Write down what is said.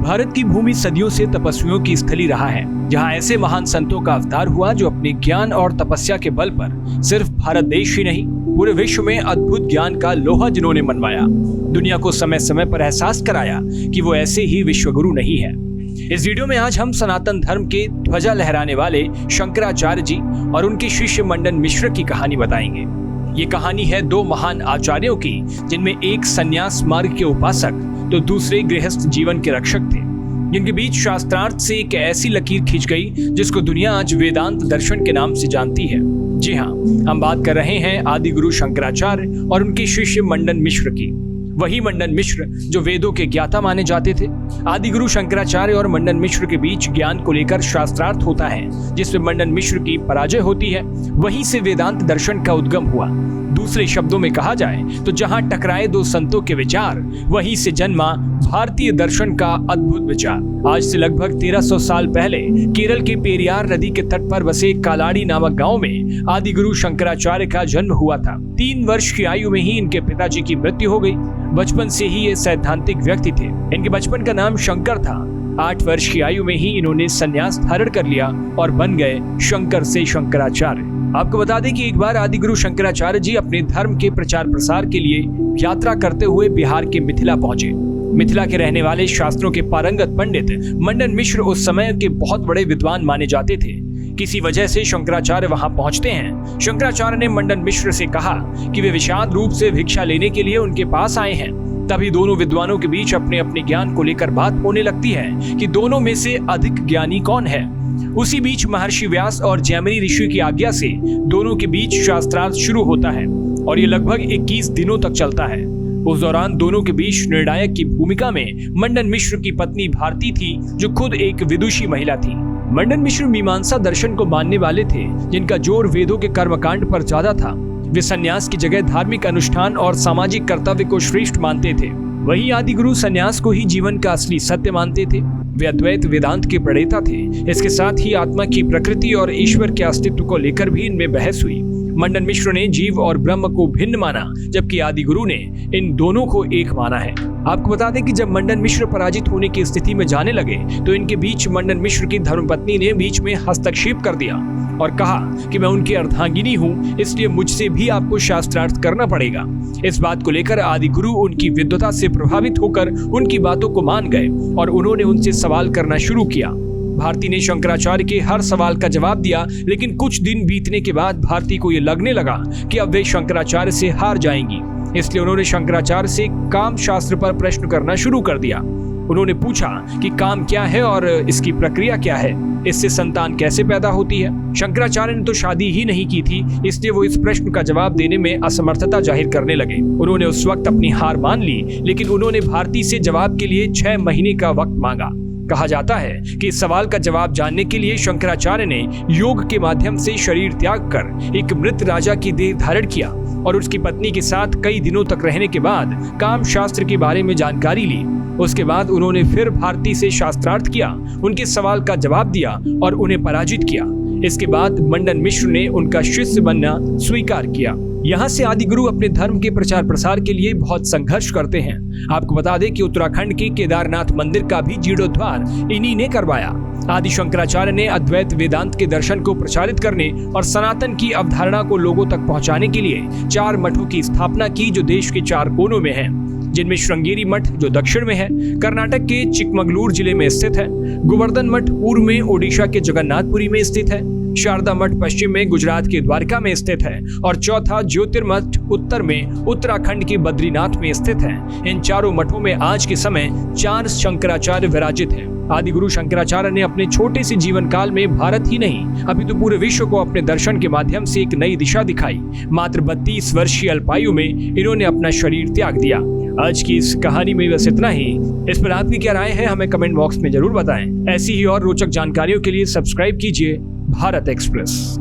भारत की भूमि सदियों से तपस्वियों की स्थली रहा है, जहां ऐसे महान संतों का अवतार हुआ जो अपने ज्ञान और तपस्या के बल पर सिर्फ भारत देश ही नहीं, पूरे विश्व में अद्भुत ज्ञान का लोहा जिन्होंने मनवाया, दुनिया को समय समय पर एहसास कराया कि वो ऐसे ही विश्वगुरु नहीं है। इस वीडियो में आज हम सनातन धर्म के ध्वजा लहराने वाले शंकराचार्य जी और उनके शिष्य मंडन मिश्र की कहानी बताएंगे। ये कहानी है दो महान आचार्यों की, जिनमें एक संन्यास मार्ग के उपासक तो दूसरे गृहस्थ जीवन के रक्षक थे, जिनके बीच शास्त्रार्थ से एक ऐसी लकीर खींच गई जिसको दुनिया आज वेदांत दर्शन के नाम से जानती है। जी हाँ, हम बात कर रहे हैं आदि गुरु शंकराचार्य और उनके शिष्य मंडन मिश्र की। वही मंडन मिश्र जो वेदों के ज्ञाता माने जाते थे। आदि गुरु शंकराचार्य और मंडन मिश्र के बीच ज्ञान को लेकर शास्त्रार्थ होता है, जिसमें मंडन मिश्र की पराजय होती है। वहीं से वेदांत दर्शन का उद्गम हुआ। दूसरे शब्दों में कहा जाए तो जहां टकराए दो संतों के विचार, वहीं से जन्मा भारतीय दर्शन का अद्भुत विचार। आज से लगभग 1300 साल पहले केरल के पेरियार नदी के तट पर बसे कालाड़ी नामक गांव में आदि गुरु शंकराचार्य का जन्म हुआ था। 3 वर्ष की आयु में ही इनके पिताजी की मृत्यु हो गई। बचपन से ही ये सैद्धांतिक व्यक्ति थे। इनके बचपन का नाम शंकर था। 8 वर्ष की आयु में ही इन्होंने संन्यास धारण कर लिया और बन गए शंकर से शंकराचार्य। आपको बता दें कि एक बार आदि गुरु शंकराचार्य जी अपने धर्म के प्रचार प्रसार के लिए यात्रा करते हुए बिहार के मिथिला पहुंचे। मिथिला के रहने वाले शास्त्रों के पारंगत पंडित मंडन मिश्र उस समय के बहुत बड़े विद्वान माने जाते थे। किसी वजह से शंकराचार्य वहां पहुंचते हैं। शंकराचार्य ने मंडन मिश्र से कहा कि वे विषाद रूप से भिक्षा लेने के लिए उनके पास आए हैं। तभी दोनों विद्वानों के बीच अपने अपने ज्ञान को लेकर बात होने लगती है कि दोनों में से अधिक ज्ञानी कौन है। उसी बीच महर्षि व्यास और जैमिनी ऋषि की आज्ञा से दोनों के बीच शास्त्रार्थ शुरू होता है और ये लगभग 21 दिनों तक चलता है। उस दौरान दोनों के बीच निर्णायक की भूमिका में मंडन मिश्र की पत्नी भारती थी, जो खुद एक विदुषी महिला थी। मंडन मिश्र मीमांसा दर्शन को मानने वाले थे, जिनका जोर वेदों के कर्मकांड पर ज्यादा था। वे संन्यास की जगह धार्मिक अनुष्ठान और सामाजिक कर्तव्य को श्रेष्ठ मानते थे। वहीं आदि गुरु संन्यास को ही जीवन का असली सत्य मानते थे। वे अद्वैत वेदांत के प्रणेता थे। इसके साथ ही आत्मा की प्रकृति और ईश्वर के अस्तित्व को लेकर भी इनमें बहस हुई। मंडन मिश्र ने जीव और ब्रह्म को भिन्न माना, जबकि आदि गुरु ने इन दोनों को एक माना है। आपको बता दें कि जब मंडन मिश्र पराजित होने की स्थिति में जाने लगे तो इनके बीच मंडन मिश्र की धर्मपत्नी ने बीच में हस्तक्षेप कर दिया और कहा कि मैं उनकी अर्धांगिनी हूँ, इसलिए मुझसे भी आपको शास्त्रार्थ करना पड़ेगा। इस बात को लेकर आदि गुरु उनकी विद्वता से प्रभावित होकर उनकी बातों को मान गए और उन्होंने उनसे सवाल करना शुरू किया। भारती ने शंकराचार्य के हर सवाल का जवाब दिया, लेकिन कुछ दिन बीतने के बाद भारती को यह लगने लगा कि अब वे शंकराचार्य से हार जाएंगी। इसलिए उन्होंने शंकराचार्य से काम शास्त्र पर प्रश्न करना शुरू कर दिया। उन्होंने पूछा कि काम क्या है और इसकी प्रक्रिया क्या है, इससे संतान कैसे पैदा होती है। शंकराचार्य ने तो शादी ही नहीं की थी, इसलिए वो इस प्रश्न का जवाब देने में असमर्थता जाहिर करने लगे। उन्होंने उस वक्त अपनी हार मान ली, लेकिन उन्होंने भारती से जवाब के लिए 6 महीने का वक्त मांगा। कहा जाता है कि इस सवाल का जवाब जानने के लिए शंकराचार्य ने योग के माध्यम से शरीर त्याग कर एक मृत राजा की देह धारण किया और उसकी पत्नी के साथ कई दिनों तक रहने के बाद काम शास्त्र के बारे में जानकारी ली। उसके बाद उन्होंने फिर भारती से शास्त्रार्थ किया, उनके सवाल का जवाब दिया और उन्हें पराजित किया। इसके बाद मंडन मिश्र ने उनका शिष्य बनना स्वीकार किया। यहाँ से आदि गुरु अपने धर्म के प्रचार प्रसार के लिए बहुत संघर्ष करते हैं। आपको बता दें कि उत्तराखंड के केदारनाथ मंदिर का भी जीर्णोद्धार इन्हीं ने करवाया। आदि शंकराचार्य ने अद्वैत वेदांत के दर्शन को प्रचारित करने और सनातन की अवधारणा को लोगों तक पहुंचाने के लिए 4 मठों की स्थापना की, जो देश के 4 कोनों में हैं, जिनमें श्रृंगेरी मठ जो दक्षिण में है, कर्नाटक के चिकमगलूर जिले में स्थित है, गोवर्धन मठ पूर्व में ओडिशा के जगन्नाथपुरी में स्थित है, शारदा मठ पश्चिम में गुजरात के द्वारका में स्थित है और चौथा ज्योतिर्मठ उत्तर में उत्तराखंड के बद्रीनाथ में स्थित है। इन 4 मठों में आज के समय 4 शंकराचार्य विराजित हैं। आदि गुरु शंकराचार्य ने अपने छोटे से जीवन काल में भारत ही नहीं अपितु पूरे विश्व को अपने दर्शन के माध्यम से एक नई दिशा दिखाई। मात्र 32 वर्षीय अल्पायु में इन्होंने अपना शरीर त्याग दिया। आज की इस कहानी में बस इतना ही। इस पर आपकी क्या राय है, हमें कमेंट बॉक्स में जरूर बताएं। ऐसी ही और रोचक जानकारियों के लिए सब्सक्राइब कीजिए भारत एक्सप्रेस।